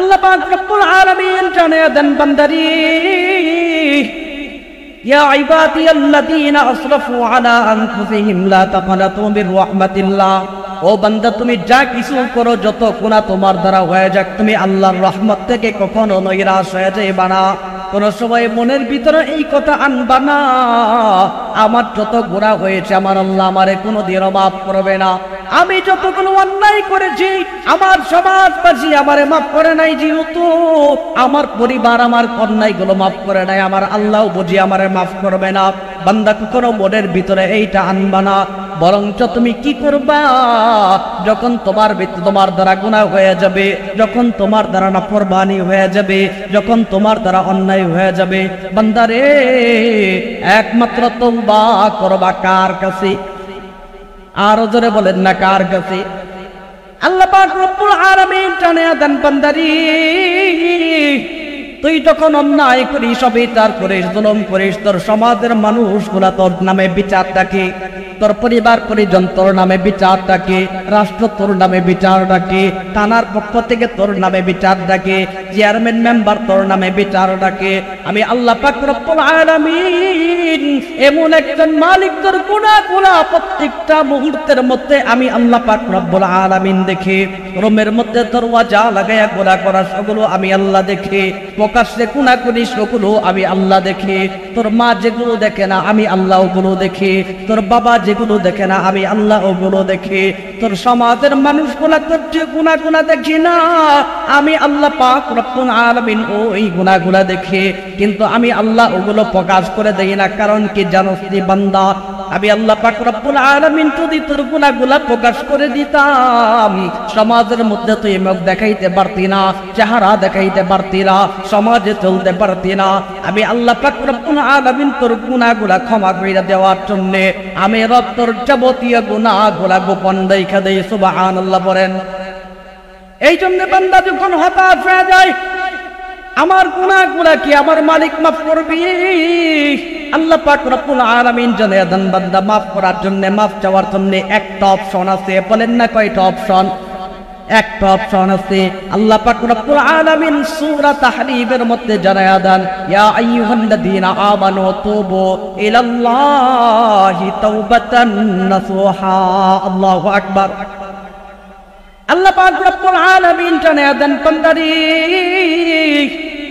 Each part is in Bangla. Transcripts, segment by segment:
আল্লাহ পাক রব্বুল আলামিন জানিয়ে দেন বান্দারি ইয়া ইবাদিয়াল্লাযীনা আসরাফু আলা আনফুসিহিম লা তাকনাতু মির রাহমাতিল্লাহ। ও বান্দা, তুমি যা কিছু করো, যত গুনাহ তোমার দ্বারা হয়ে যাক, তুমি আল্লাহর রহমত থেকে কখনো নৈরাশ হয়ে যাইবা না। কোন সময় মনের ভিতরে এই কথা আনবা না, আমার যত গুনাহ হয়েছে আমার আল্লাহ আমারে কোনোদিনও মাফ করবে না। আমি যতগুলো অন্যায় করেছি আমার সমাজবাসী আমারে মাফ করে নাই, যেহেতু আমার পরিবার আমার অন্যায়গুলো মাফ করে নাই, আমার আল্লাহ বুঝি আমারে মাফ করবে না। বান্দা, কখনো মনের ভিতরে এইটা আনবা না, বরঞ্চ তুমি কি করবা, যখন তোমার দ্বারা গুনাহ হয়ে যাবে, যখন তোমার দ্বারা নাফরমানি হয়ে যাবে, যখন তোমার দ্বারা অন্যায় হয়ে যাবে, বান্দারে একমাত্র তওবা করবা কার কাছে? আরো জোরে বলেন না, কার কাছে? আল্লাহ পাক রব্বুল আলামিন জানিয়ে দেন বান্দারি, তুই যখন অন্যায় করিস, অবিচার করিস, জুলুম করিস, তোর সমাজের মানুষগুলা তোর নামে বিচার ডাকে, তোর পরিবার পরিজন তোর নামে বিচার ডাকে, রাষ্ট্র তোর নামে বিচার ডাকে, থানার পক্ষ থেকে তোর নামে বিচার ডাকে, চেয়ারম্যান মেম্বার তোর নামে বিচার ডাকে। আমি আল্লাহ পাক রব্বুল আলামিন এমন একজন মালিক, তোর গুনাহগুলো প্রত্যেকটা মুহূর্তের মধ্যে আমি আল্লাহ পাক রব্বুল আলামিন দেখে, রুমের মধ্যে দরওয়াজা লাগায়া গুনাহ করা সেগুলো আমি আল্লাহ দেখে, প্রকাশ্যে গুনাহ করিস ওগুলো আমি আল্লাহ দেখে, তোর মা যেগুলো দেখে না আমি আল্লাহ ওগুলো দেখে, তোর বাবা যেগুলো দেখে না আমি আল্লাহ ওগুলো দেখে, তোর সমাজের মানুষগুলা তোর যে গুনাহগুলা দেখি না আমি আল্লাহ পাক রব্বুল আলামিন ওই গুনাহগুলা দেখে, কিন্তু আমি আল্লাহ ওগুলো প্রকাশ করে দেই না। কারণ কি জানোস নি বান্দা, আমি আল্লাহ পাক রব্বুল আলামিন যদি তোর গুনাহগুলা প্রকাশ করে দিতাম, সমাজের মধ্যে তুই মুখ দেখাইতে পারতি না, চেহারা দেখাইতে পারতি না, সমাজে চলতে পারতি না। আমি আল্লাহ পাক রব্বুল আলামিন তোর গুনাহগুলা ক্ষমা করে দেওয়ার জন্য আমি রব তোর যাবতীয় গুনাহগুলা গোপন রেখে দেই। সুবহানাল্লাহ বলেন। এই জন্য বান্দা যখন হতাশ হয়ে যায়, আমার গুনাহগুলা কি আমার মালিক মাফ করবে? আল্লাহ পাক রব্বুল আলামিন জানিয়ে দেন বান্দা, মাফ করার জন্য, মাফ চাওয়ার জন্য একটা অপশন আছে। বলেন না কয়টা অপশন? একটা অপশন আছে। আল্লাহ পাক রব্বুল আলামিন সূরা তাহরীমের মধ্যে জানিয়ে দেন, ইয়া আইয়ুহাল্লাযীনা আমানু তুবু ইলাল্লাহি তাওবাতান নাসুহা। আল্লাহু আকবার। আল্লাহ পাক রব্বুল আলামিন জানিয়ে দেন বান্দারে,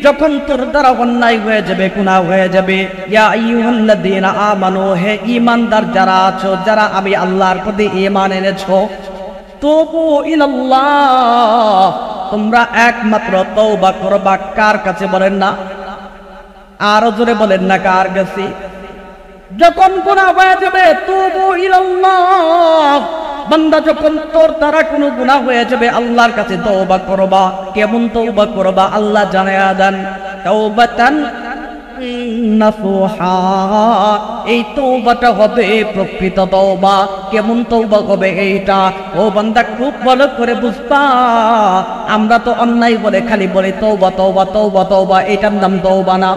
যখন তোর দ্বারা অন্যায় হয়ে যাবে, গুনাহ হয়ে যাবে, ইয়া আইয়ুহাল্লাযীনা আমানু, হে ঈমানদার যারা আছো, যারা আমি আল্লাহর প্রতি ঈমান এনেছো, তুবু ইলাল্লাহ, তোমরা একমাত্র তওবা করবা কার কাছে? বলেন না, আরো জোরে বলেন না, কার কাছে? যখন গুনাহ হয়ে যাবে, তুবু ইলাল্লাহ, বান্দা যখন তোর দ্বারা কোনো গুনাহ হয়ে যাবে আল্লাহর কাছে তওবা করবা। কেমন তওবা করবা? আল্লাহ জানিয়ে দেন, তাওবাতান নাসুহা, এই তওবাটা হবে প্রকৃত তওবা। কেমন তওবা হবে এইটা? ও বান্দা খুব ভালো করে বুঝবা, আমরা তো অন্যায় বলে খালি বলি তওবা তওবা তওবা তওবা, এটার নাম তওবা না।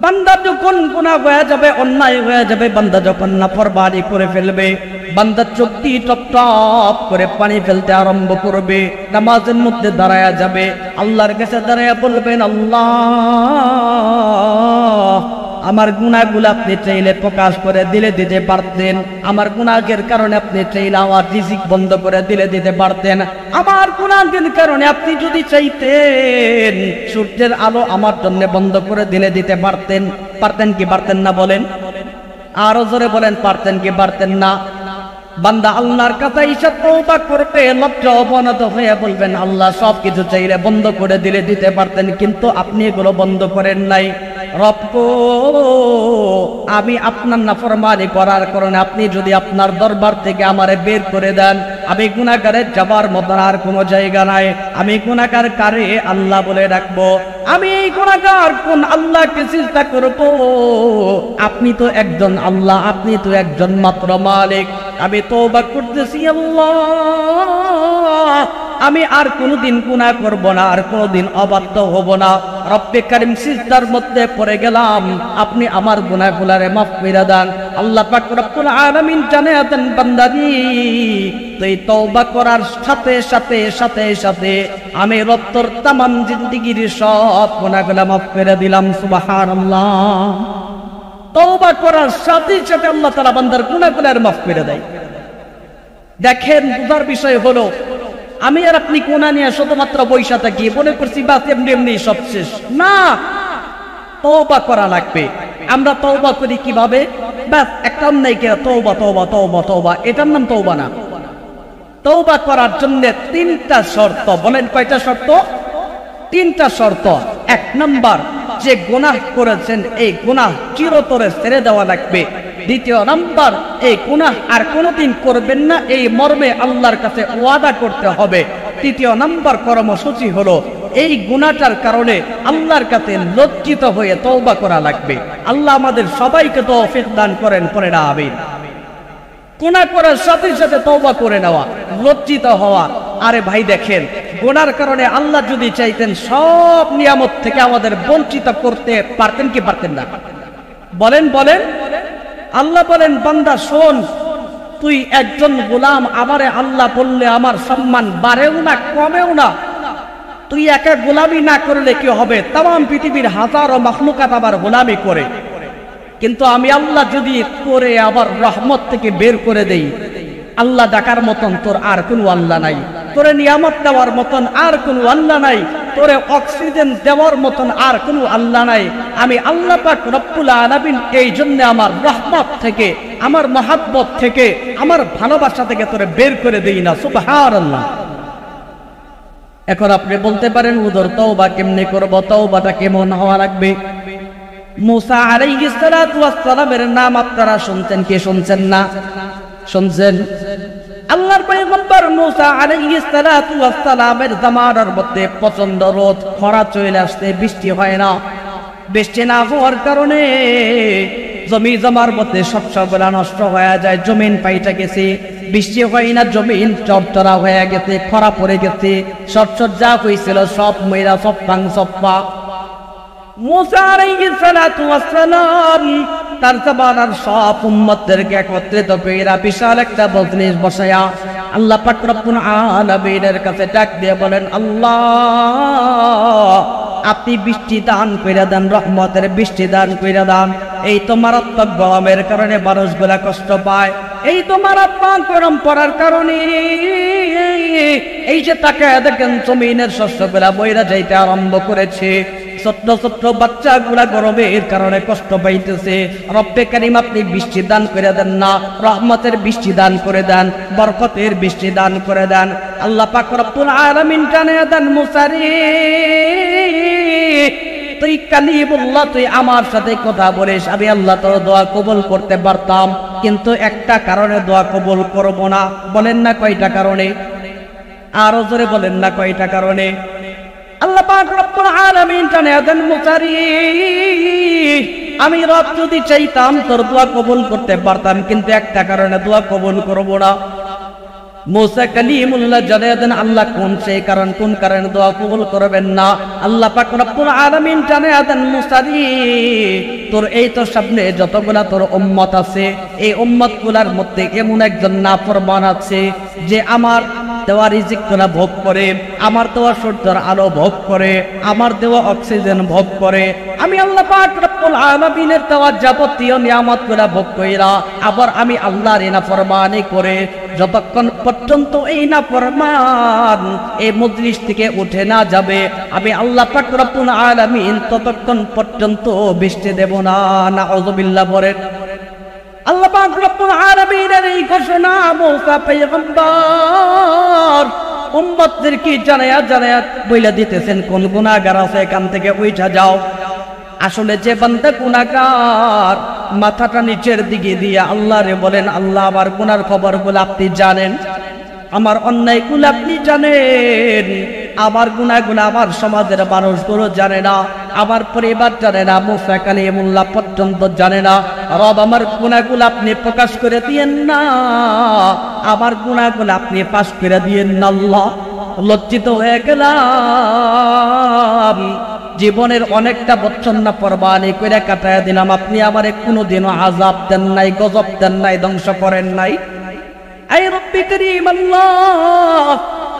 বান্দা যখন গুনাহ হয়ে যাবে, অন্যায় হয়ে যাবে, বান্দা যখন নাফরমানি করে ফেলবে, বান্দা চোখ দিয়ে টপ টপ করে পানি ফেলতে আরম্ভ করবে, নামাজের মধ্যে দাঁড়ায়া যাবে, আল্লাহর কাছে দাঁড়ায়া বলবেন, আল্লাহ আমার গুনাহগুলো আপনি চাইলে প্রকাশ করে দিলে দিতে পারতেন, আমার গুনাহের কারণে আপনি চাইলে আমার রিজিক বন্ধ করে দিলে দিতে পারতেন, আমার গুনাহের কারণে আপনি যদি চাইতেন সূর্যের আলো আমার জন্য বন্ধ করে দিলে দিতে পারতেন। পারতেন কি পারতেন না? বলেন, আরো জোরে বলেন, পারতেন কি পারতেন না? বান্দা আল্লাহর কাছে এসে তওবা করবে, লজ্জা অবনত হয়ে বলবেন, আল্লাহ সবকিছু চাইলে বন্ধ করে দিলে দিতে পারতেন, কিন্তু আপনি এগুলো বন্ধ করেন নাই। রব গো, আমি আপনার নাফরমানি করার কারণে আপনি যদি আপনার দরবার থেকে আমারে বের করে দেন, আমি গুনাহগারের যাবার মতো আর কোনো জায়গা নাই, আমি গুনাহগার কারে আল্লাহ বলে রাখবো? আমি এই গুনাহগার কোন আল্লাহকে চিন্তা করব? আপনি তো একজন আল্লাহ, আপনি তো একজন মাত্র মালিক। আমি তওবা করতেছি আল্লাহ, আমি আর কোনোদিন গুনাহ করব না, আর কোনোদিন অবাধ্য হব না। রব্বে কারীম সিজদার মধ্যে পড়ে গেলাম, আপনি আমার গুনাহগুলোরে মাফ করে দেন। আল্লাহ পাক রব্বুল আলামিন জানিয়ে দেন, বান্দাদি তুই তওবা করার সাথে সাথে সাথে সাথে আমি রব তোর তামাম জিন্দেগির সব গুনাহগুলো মাফ করে দিলাম। সুবহানাল্লাহ। তওবা করার সাথে সাথে আল্লাহ তাআলা বান্দার গুনাহগুলো মাফ করে দেয়। দেখেন, বুঝার বিষয় হলো, আমি আর আপনি গুনাহ নিয়ে শুধুমাত্র বৈশা থাকি, মনে করছি বাস এমনি এমনি সব শেষ। না, তওবা করা লাগবে। আমরা তওবা করি কিভাবে? বাস একটা অন্যায় কে তওবা তওবা তওবা তওবা, এটার নাম তওবা না। তওবা করার জন্য তিনটা শর্ত। বলেন কয়টা শর্ত? তিনটা শর্ত। এক নাম্বার, যে গুনাহ করেছেন এই গুনাহ চিরতরে ছেড়ে দেওয়া লাগবে। দ্বিতীয় নাম্বার, এই গুনাহ আর কোনোদিন করবেন না, এই মর্মে আল্লাহর কাছে ওয়াদা করতে হবে। তৃতীয় নাম্বার কর্মসূচি হলো, এই গুনাহটার কারণে আল্লাহর কাছে লজ্জিত হয়ে তওবা করা লাগবে। আল্লাহ আমাদের সবাইকে তৌফিক দান করেন, পড়ে না আমিন। গুনাহ করার সাথে সাথে তওবা করে নেওয়া, লজ্জিত হওয়া। আরে ভাই দেখেন, গুনার কারণে আল্লাহ যদি চাইতেন সব নিয়ামত থেকে আমাদের বঞ্চিত করতে পারতেন কি পারতেন না? বলেন বলেন। আল্লাহ বলেন, বান্দা শোন, তুই একজন গোলাম, আমারে আল্লাহ বললে আমার সম্মান বাড়েও না কমেও না। তুই একা গোলামি না করলে কি হবে? তাম পৃথিবীর হাজারো মাখলুকাত আবার গোলামি করে, কিন্তু আমি আল্লাহ যদি করে আবার রহমত থেকে বের করে দেই, আল্লাহ ডাকার মতন তোর আর কোনো আল্লাহ নাই, তোরে নিয়ামত দেওয়ার মতন আর কোনো আল্লাহ নাই, তোরে অক্সিজেন দেওয়ার মতন আর কোনো আল্লাহ নাই। আমি আল্লাহ পাক রব্বুল আলামিন এই জন্য আমার রহমত থেকে, আমার মহাব্বত থেকে, আমার ভালোবাসা থেকে তোরে বের করে দেই না। সুবহানাল্লাহ। এখন আপনি বলতে পারেন, হুজুর তওবা কেমনে করব? তওবাটা কেমন হওয়া লাগবে? মুসা আলাইহিস সালাতু ওয়াস সালামের নাম আপনারা শুনছেন কি শুনছেন না? শুনছেন। আল্লাহর পয়গম্বর মুসা আলাইহিস সালাতু ওয়াস সালামের জামানার মধ্যে প্রচন্ড রোদ, খরা চলে আসছে, বৃষ্টি হয় না। বৃষ্টি না হওয়ার কারণে জমি জমার মধ্যে শস্যগুলা নষ্ট হয়ে যায়, জমিন পাইটা গেছে। বৃষ্টি হয় না, জমিন চরচরা হয়ে গেছে, খরা পড়ে গেছে, শস্য যা হয়েছিল সব ময়রা, সব ভাঙ সপ্পা। মুসা আলাইহিস সালাতু ওয়াস সালাম তার জামানার সব উম্মতদেরকে একত্রিত কইরা বিশাল একটা মজলিস বসায়া আল্লাহ পাক রব্বুল আলামিনের কাছে ডাক দিয়ে বলেন, আল্লাহ আপনি বৃষ্টি দান কইরা দেন, রহমতের বৃষ্টি দান কইরা দেন। এই তো মারাত্মক গরমের কারণে মানুষগুলা কষ্ট পায়, এই তো মারাত্মক গরম পড়ার কারণে এই যে তাকে দেখেন জমিনের শস্যগুলা বইরা যাইতে আরম্ভ করেছে। ছোট্ট ছোট্ট বাচ্চাগুলা গরমের কারণে কষ্ট পাইতেছে। রব্বে কারীম আপনি বৃষ্টি দান করে দেন না, রহমতের বৃষ্টি দান করে দেন, বরকতের বৃষ্টি দান করে দেন। আল্লাহ পাক রব্বুল আলামিন জানিয়ে দেন, মুসা রে তুই কালিমুল্লাহ, তুই আমার সাথে কথা বলিস, আমি আল্লাহ তোর দোয়া কবুল করতে পারতাম, কিন্তু একটা কারণে দোয়া কবুল করব না। বলেন না কয়টা কারণে? আরো জোরে বলেন না কয়টা কারণে? আল্লাহ পাক রব্বুল আলামিন জানিয়ে দেন, মুসা রে আমি রব যদি চাইতাম তোর দোয়া কবুল করতে পারতাম, কিন্তু একটা কারণে দোয়া কবুল করব না। মুসা কালিমুল্লাহ জানিয়ে দেন, আল্লাহ কোন সেই কারণ, কোন কারণে দোয়া কবুল করবেন না? আল্লাহ পাক রব্বুল আলামিন জানিয়ে দেন, মুসা রে তোর এই তো সামনে যতগুলা তোর উম্মত আছে, এই উম্মতগুলার মধ্যে এমন একজন নাফরমান আছে যে আমার দেওয়া রিজিকগুলা ভোগ করে, আমার দেওয়া সূর্যের আলো ভোগ করে, আমার দেওয়া অক্সিজেন ভোগ করে। আমি আল্লাহ পাক রব্বুল আলামিনের দেওয়া যাবতীয় নিয়ামতগুলা ভোগ কইরা আবার আমি আল্লাহর নাফরমানি করে যতক্ষণ পর্যন্ত এই নাফরমান এই মজলিস থেকে উঠে না যাবে, আমি আল্লাহ পাক রব্বুল আলামিন ততক্ষণ পর্যন্ত বৃষ্টি দেব না। নাউযুবিল্লাহ বলেন। আল্লাহ পাক রব্বুল আলামিনের এই ঘোষণা মুসা পয়গম্বর উম্মতদেরকে জানায়া জানায়া বইলা দিতেছেন, কোন গুনাহগার আছে এখান থেকে উঠা যাও। আসলে যে বান্দা গুনাহগার মাথাটা নিচের দিকে দিয়ে আল্লাহরে বলেন, আল্লাহ আমার গুনার খবরগুলো আপনি জানেন, আমার অন্যায়গুলো আপনি জানেন, আমার গুনাহগুলো আমার সমাজের মানুষগুলো জানে না, আমার পরিবার জানে না, মুসা কালিমুল্লাহ পর্যন্ত জানে না। রব আমার গুনাহগুলো আপনি প্রকাশ করে দিয়েন না, আমার গুনাহগুলো আপনি ফাঁস করে দিয়েন না। আল্লাহ লজ্জিত হয়ে গেলাম, জীবনের অনেকটা বছর না কোরবানি করে কাটায় দিলাম, আপনি আমারে কোনোদিনও আযাব দেন নাই, গজব দেন নাই, ধ্বংস করেন নাই। এই রব্বি করিম আল্লাহ,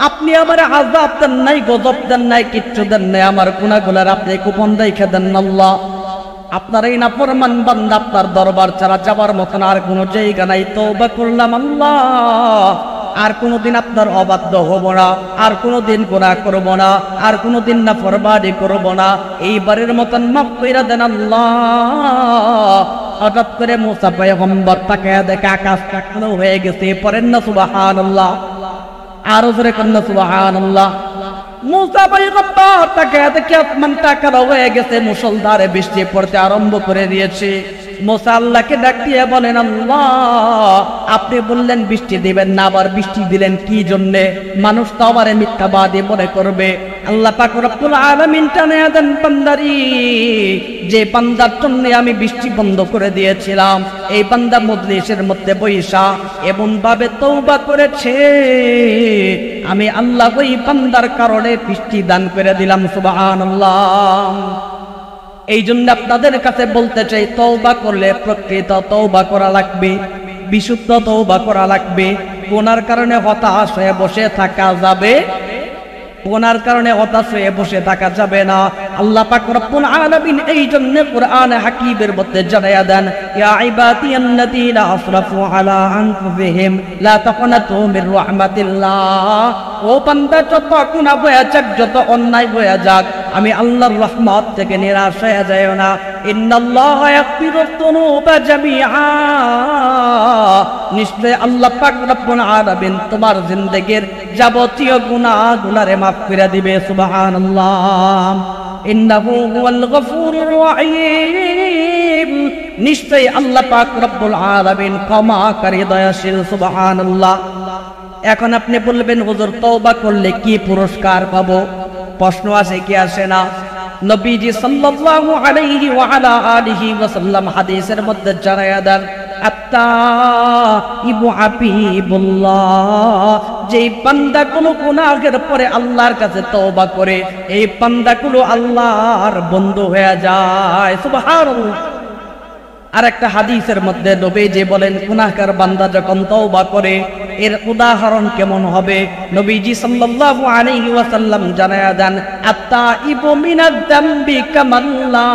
আপনি আমার আযাব দেন নাই, গজব দেন নাই, কিচ্ছু দেন নাই, আমার গুনাহগুলোর আপনি কুপন দেখে দেন আল্লাহ। আপনার এই নাফরমান বান্দা আপনার দরবার ছাড়া যাবার মতন আর কোনো জায়গা নাই, তওবা করলাম আল্লাহ, আর কোনোদিন আপনার অবাধ্য হব না, আর কোনোদিন গুনাহ করব না, আর কোনোদিন নাফরমানি করব না, এইবারের মতন মাফ কইরা দেন আল্লাহ। হঠাৎ করে মুসা পয়গম্বর তাকায়া দেখে আকাশ কালো হয়ে গেছে, পড়েন না সুবহানাল্লাহ, আরো জোরে করেন না সুবহানাল্লাহ। মুসা পয়গম্বর তাকায়া দেখে আসমানটা কালো হয়ে গেছে, মুষলধারে বৃষ্টি পড়তে আরম্ভ করে দিয়েছে। মুসা আল্লাহকে ডাক দিয়ে বলেন, আল্লাহ আপনি বললেন বৃষ্টি দিবেন না, আবার বৃষ্টি দিলেন কি জন্যে? মানুষ তো আমারে মিথ্যাবাদী মনে করবে। আল্লাহ পাক রব্বুল আলামিন টানে দেন বান্দারি, যে বান্দার জন্য আমি বৃষ্টি বন্ধ করে দিয়েছিলাম, এই বান্দা মজলিসের মধ্যে বৈশা এমন ভাবে তওবা করেছে, আমি আল্লাহ ওই বান্দার কারণে বৃষ্টি দান করে দিলাম। সুবহানাল্লাহ। এই জন্য আপনাদের কাছে বলতে চাই, তওবা করলে প্রকৃত তওবা করা লাগবে, বিশুদ্ধ তওবা করা লাগবে। গুনার কারণে হতাশ হয়ে বসে থাকা যাবে, গুনার কারণে হতাশ হয়ে বসে থাকা যাবে না। আল্লাহ পাক রব্বুল আলামিন এই জন্য কুরআন হাকীমের মধ্যে জানায়া দেন, ইয়া ইবাদিয়াল্লাযীনা আসরাফু আলা আনফুসিহিম লা তাকনাতু মির রাহমাতিল্লাহ। ও বান্দা, যত গুনাহ হয়ে যাক, যত অন্যায় হয়ে যাক, আমি আল্লাহর রহমত থেকে নিরাশ হয়ে যাও না। ইন্নাল্লাহা ইয়াগফিরুয যুনুবা জামিআ, নিশ্চয় আল্লাহ পাক রব্বুল আলামিন তোমার জিন্দেগীর যাবতীয় গুনাহগুলোরে মাফ করে দিবে। সুবহানাল্লাহ। ইন্নাহু হুয়াল গফুরুর রহিম, নিশ্চয় আল্লাহ পাক রব্বুল আলামিন ক্ষমাকারী, দয়াশীল। সুবহানাল্লাহ। এখন আপনি বলবেন, হুজুর তওবা করলে কি পুরস্কার পাবো? প্রশ্ন আসে কি আসে না? নবীজি সাল্লাল্লাহু আলাইহি ওয়া আলা আলিহি ওয়াসাল্লাম হাদিসের মধ্যে জানায়া দেন, আত্তাইবু হাবিবুল্লাহ, যেই বান্দাগুলো গুনাহের পরে আল্লাহর কাছে তওবা করে, এই বান্দাগুলো আল্লাহর বন্ধু হয়ে যায়। সুবহানাল্লাহ। আর একটা হাদিসের মধ্যে নবীজি বলেন, গুনাহগার বান্দা যখন তওবা করে এর উদাহরণ কেমন হবে? নবীজি সাল্লাল্লাহু আলাইহি ওয়াসাল্লাম জানায়া দেন, আত্তাইবু মিনাজ যামবি কামান লা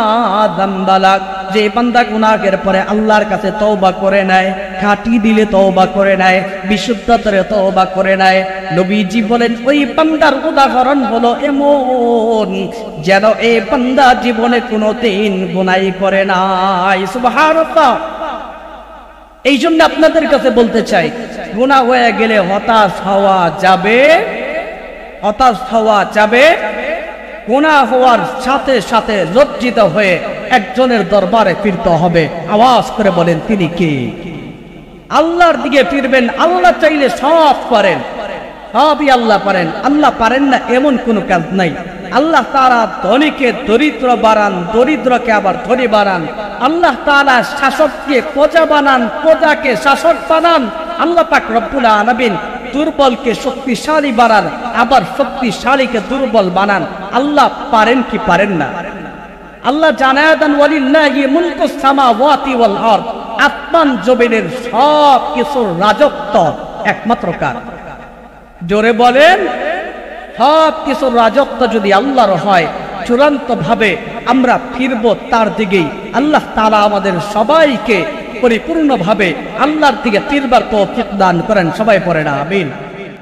যামবা লাক, যে বান্দা গুনাহের পরে আল্লাহর কাছে তওবা করে নেয়, খাঁটি দিলে তওবা করে নেয়, বিশুদ্ধতারে তওবা করে নেয়, নবীজি বলেন ওই বান্দার উদাহরণ হলো এমন যেন এই বান্দা জীবনে কোনোদিন গুনাহ করে নাই। সুবহানাল্লাহ। এই জন্য আপনাদের কাছে বলতে চাই, গুনাহ হয়ে গেলে হতাশ হওয়া যাবে, হতাশ হওয়া যাবে। গুনাহ হওয়ার সাথে সাথে লজ্জিত হয়ে একজনের দরবারে ফিরতে হবে। আওয়াজ করে বলেন, তিনি কে? আল্লাহর দিকে ফিরবেন। আল্লাহ চাইলে সব পারেন, সবই আল্লাহ পারেন। আল্লাহ পারেন না এমন কোনো কাজ নাই। আল্লাহ তাআলা ধনীকে দরিদ্র বানান, দরিদ্রকে আবার ধনী বানান। আল্লাহ তাআলা শাসককে প্রজা বানান, প্রজাকে শাসক বানান। আল্লাহ পাক রব্বুল আলামিন দুর্বলকে শক্তিশালী বানান, আবার শক্তিশালীকে দুর্বল বানান। আল্লাহ পারেন কি পারেন না? আল্লাহ জানায়া দেন, ওয়ালিল্লাহি মুলকুস সামাওয়াতি ওয়াল আরদ, আসমান জমিনের সব কিছুর রাজত্ব একমাত্র কার? জোরে বলেন। সব কিছুর রাজত্ব যদি আল্লাহর হয়, চূড়ান্ত ভাবে আমরা ফিরবো তার দিকেই। আল্লাহ তাআলা আমাদের সবাইকে পরিপূর্ণভাবে আল্লাহর দিকে ফিরবার তৌফিক দান করেন। সবাই পড়েন আমিন।